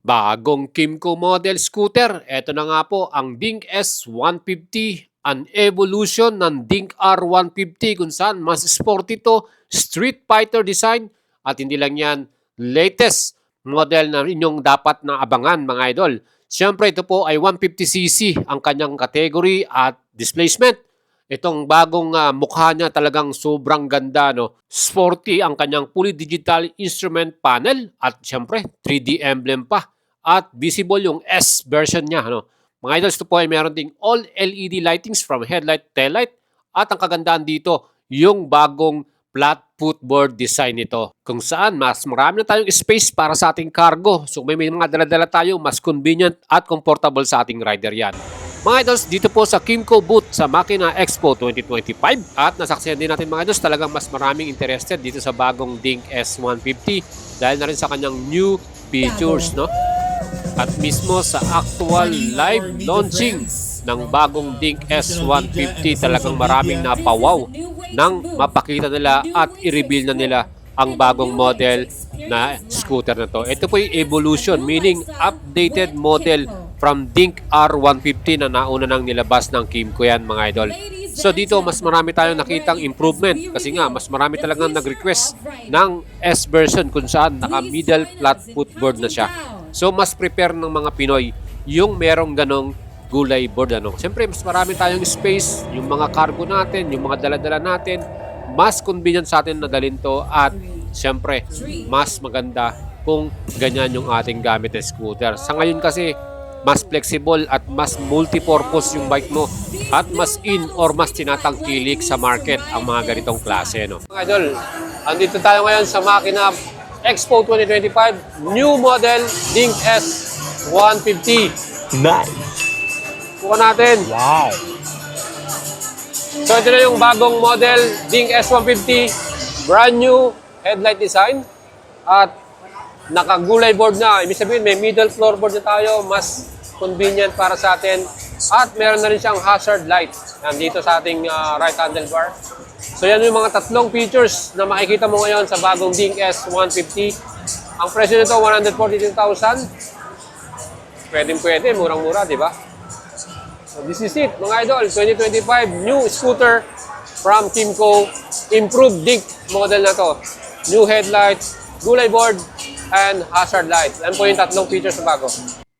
Bagong Kimco model scooter. Ito na nga po ang Dink S150, an evolution ng Dink R150 kung saan mas sporty to, street fighter design at hindi lang yan, latest model na inyong dapat na abangan mga idol. Siyempre ito po ay 150cc ang kanyang category at displacement. Itong bagong mukha niya talagang sobrang ganda, no? Sporty ang kanyang fully digital instrument panel at siyempre 3D emblem pa. At visible yung S version niya, no? Mga idols, ito po ay meron ding all LED lightings from headlight, taillight. At ang kagandaan dito, yung bagong flat footboard design nito. Kung saan mas marami na tayong space para sa ating cargo. So may mga dala-dala tayo, mas convenient at comfortable sa ating rider yan. Mga idols, dito po sa Kimco booth sa Makina Expo 2025 at nasaksihan din natin mga idols, talagang mas maraming interested dito sa bagong Dink S150 dahil na rin sa kanyang new features, no? At mismo sa actual live launching ng bagong Dink S150, talagang maraming napawaw nang mapakita nila at i-reveal na nila ang bagong model na scooter na to. Ito po yung evolution, meaning updated model from Dink R150 na nauna nang nilabas ng Kimco yan mga idol. So dito mas marami tayong nakitang improvement kasi nga mas marami talagang nag-request ng S version kung saan naka middle flat footboard na siya. So mas prepare ng mga Pinoy yung merong ganong gulay board, ano. Siyempre mas marami tayong space, yung mga cargo natin, yung mga dala-dala natin, mas convenient sa atin na dalhin to at siyempre mas maganda kung ganyan yung ating gamit na scooter. Sa ngayon kasi mas flexible at mas multi-purpose yung bike mo at mas in or mas tinatangkilik sa market ang mga ganitong klase, no. Mga idol, andito tayo ngayon sa Makina Expo 2025, new model Dink S150. Nice. Kuha natin. Wow. So ito na yung bagong model Dink S150, brand new headlight design at nakagulay board na. Ibig sabihin may middle floorboard na tayo, mas convenient para sa atin. At meron na rin siyang hazard light nandito sa ating right handlebar. So yan yung mga tatlong features na makikita mo ngayon sa bagong Dink S150. Ang presyo nito 142,000. Pwede, murang-mura, di ba? So this is it, mga idol. 2025 new scooter from Kimco. Improved Dink model na to. New headlights, gulay board, and hazard light. Yan po yung tatlong features na bago.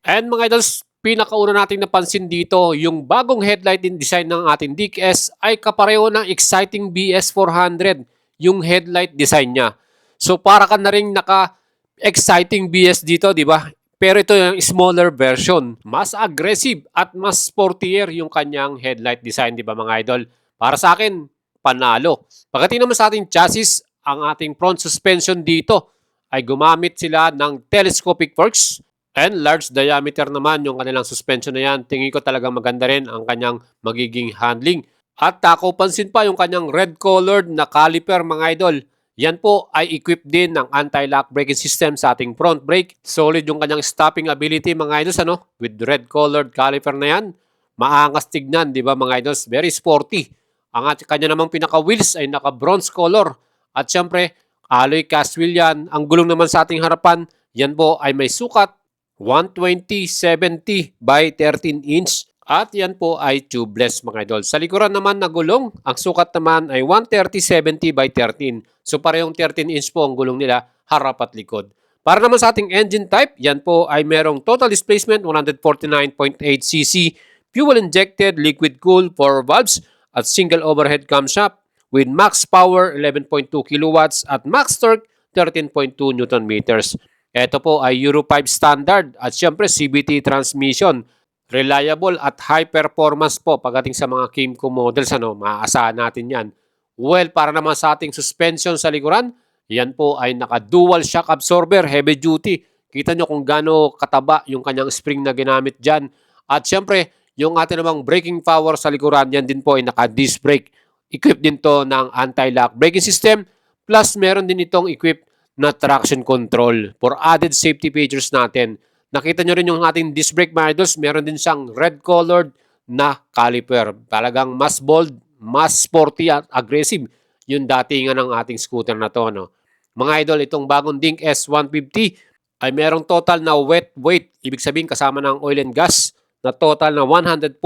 And mga idols, pinakauna nating napansin dito, yung bagong headlight in design ng ating Dink S ay kapareho ng exciting BS400, yung headlight design niya. So para ka na rin naka-exciting BS dito, di ba? Pero ito yung smaller version. Mas aggressive at mas sportier yung kanyang headlight design, di ba mga idol? Para sa akin, panalo. Pagdating naman sa ating chassis, ang ating front suspension dito ay gumamit sila ng telescopic forks and large diameter naman yung kanilang suspension na yan. Tingin ko talagang maganda rin ang kanyang magiging handling. At ako pansin pa yung kanyang red-colored na caliper mga idol. Yan po ay equipped din ng anti-lock braking system sa ating front brake. Solid yung kanyang stopping ability mga idols, ano? With red-colored caliper na yan. Maangas tignan, di ba mga idols? Very sporty. Ang kanya namang pinaka-wheels ay naka-bronze color. At syempre, alloy cast wheel yan. Ang gulong naman sa ating harapan, yan po ay may sukat 120/70 by 13 inch. At yan po ay tubeless mga idol. Sa likuran naman na gulong, ang sukat naman ay 130/70 by 13. So parehong 13 inch po ang gulong nila, harap at likod. Para naman sa ating engine type, yan po ay merong total displacement 149.8cc, fuel injected, liquid cooled 4 valves at single overhead camshaft with max power 11.2 kilowatts at max torque 13.2 Newton meters. Ito po ay Euro 5 standard at syempre CVT transmission. Reliable at high performance po pagdating sa mga Kimco models, ano, maaasahan natin yan. Well, para naman sa ating suspension sa likuran, yan po ay naka-dual shock absorber, heavy duty. Kita nyo kung gaano kataba yung kanyang spring na ginamit dyan. At syempre, yung ating namang braking power sa likuran, yan din po ay naka-disc brake. Equipped din to ng anti-lock braking system. Plus, meron din itong equipped na traction control for added safety features natin. Nakita nyo rin yung ating disc brake mga idols, meron din siyang red-colored na caliper. Talagang mas bold, mas sporty at aggressive yung datingan ng ating scooter na to, no? Mga idol, itong bagong Dink S150 ay merong total na wet weight, ibig sabihin kasama ng oil and gas, na total na 146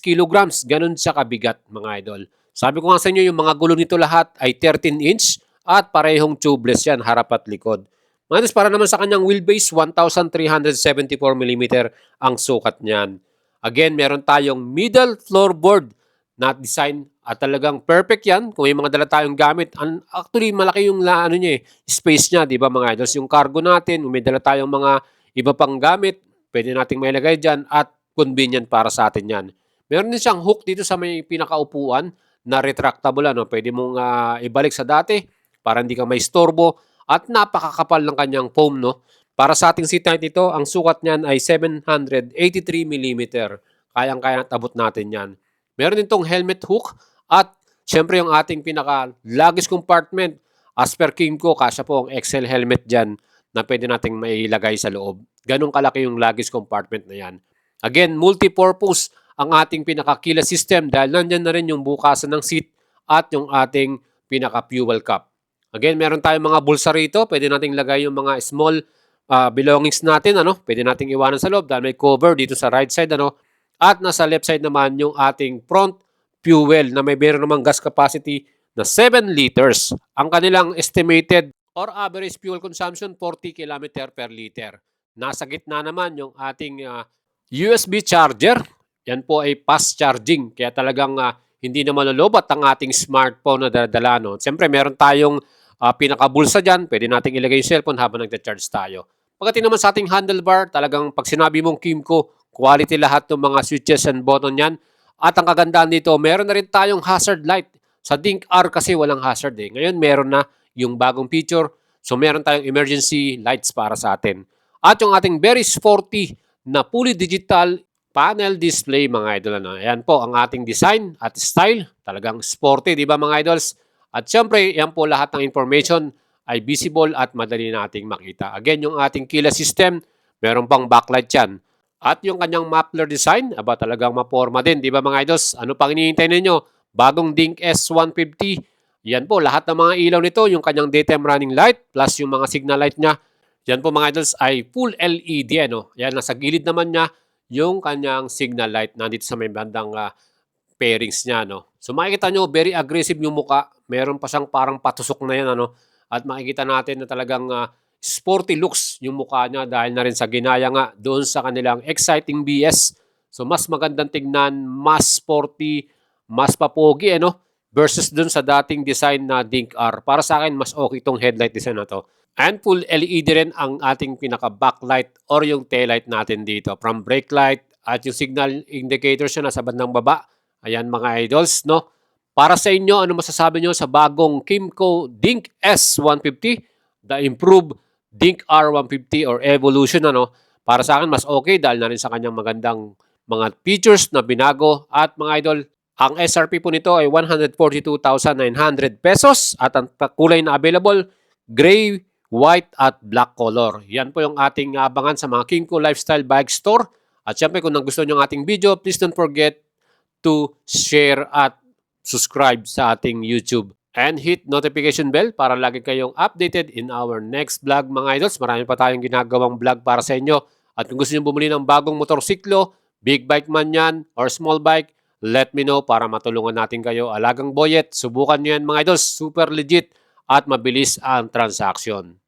kilograms. Ganun siya kabigat, mga idol. Sabi ko nga sa inyo, yung mga gulong nito lahat ay 13 inch at parehong tubeless yan, harap at likod. Mga idol, para naman sa kanyang wheelbase, 1,374 mm ang sukat niyan. Again, meron tayong middle floorboard na design at talagang perfect yan kung may mga dala tayong gamit. Actually, malaki yung ano niya, space niya, di ba mga idols? Yung cargo natin, may dala tayong mga iba pang gamit, pwede nating mailagay dyan at convenient para sa atin yan. Meron din siyang hook dito sa may pinakaupuan na retractable. Ano? Pwede mong ibalik sa dati para hindi ka may storbo at napakakapal ng kanyang foam. No? Para sa ating seat height ito, ang sukat niyan ay 783 mm. Kayang-kaya abot natin yan. Meron din tong helmet hook at syempre yung ating pinaka-luggage compartment. As per Kimco, kasya po ang XL helmet dyan na pwede nating mailagay sa loob. Ganun kalaki yung luggage compartment na yan. Again, multi-purpose ang ating pinaka-keyless system dahil nandyan na rin yung bukasan ng seat at yung ating pinaka-fuel cup. Again, meron tayong mga bulsa rito. Pwede nating lagay yung mga small belongings natin. Ano? Pwede nating iwanan sa loob dahil may cover dito sa right side. Ano? At nasa left side naman yung ating front fuel na may meron namang gas capacity na 7 liters. Ang kanilang estimated or average fuel consumption, 40 km per liter. Nasa gitna naman yung ating USB charger. Yan po ay fast charging. Kaya talagang hindi na malolobat ang ating smartphone na daladala. No? Siyempre, meron tayong pinakabulsa dyan. Pwede nating ilagay yung cellphone habang nagcha-charge tayo. Pagdating naman sa ating handlebar, talagang pag sinabi mong Kimco, quality lahat ng mga switches and button yan. At ang kagandahan dito, meron na rin tayong hazard light. Sa Dink R kasi walang hazard eh. Ngayon meron na yung bagong feature. So meron tayong emergency lights para sa atin. At yung ating very sporty na fully digital panel display, mga idol. Ano? Ayan po ang ating design at style. Talagang sporty, di ba mga idols? At syempre, yan po lahat ng information ay visible at madali nating makita. Again, yung ating keyless system, meron pang backlight yan. At yung kanyang muffler design, aba talagang maporma din, di ba mga idols? Ano pang hinihintay ninyo? Bagong Dink S150. Yan po, lahat ng mga ilaw nito, yung kanyang daytime running light, plus yung mga signal light niya. Yan po mga idols ay full LED. Ano? Yan, nasa gilid naman niya yung kanyang signal light nandito sa may bandang pairings niya. No? So makikita nyo, very aggressive yung muka. Meron pa siyang parang patusok na yan. Ano? At makikita natin na talagang sporty looks yung mukha niya dahil na rin sa ginaya nga doon sa kanilang exciting BS. So mas magandang tignan, mas sporty, mas papogi versus doon sa dating design na Dink R. Para sa akin, mas okay itong headlight design na to. And full LED rin ang ating pinaka-backlight or yung taillight natin dito. From brake light at yung signal indicator siya nasa bandang baba. Ayan mga idols, no? Para sa inyo, ano masasabi nyo sa bagong Kimco Dink S150, the improved Dink R150 or Evolution? Ano? Para sa akin, mas okay dahil na rin sa kanyang magandang mga features na binago. At mga idol, ang SRP po nito ay 142,900 pesos at ang kulay na available, gray, white at black color. Yan po yung ating abangan sa mga Kimco Lifestyle Bike Store. At syempre kung nagustuhan nyo ang ating video, please don't forget to share at subscribe sa ating YouTube. And hit notification bell para lagi kayong updated in our next vlog mga idols. Marami pa tayong ginagawang vlog para sa inyo. At kung gusto nyo bumili ng bagong motorsiklo, big bike man yan or small bike, let me know para matulungan natin kayo. Alagang Boyet, subukan nyo yan mga idols. Super legit at mabilis ang transaction.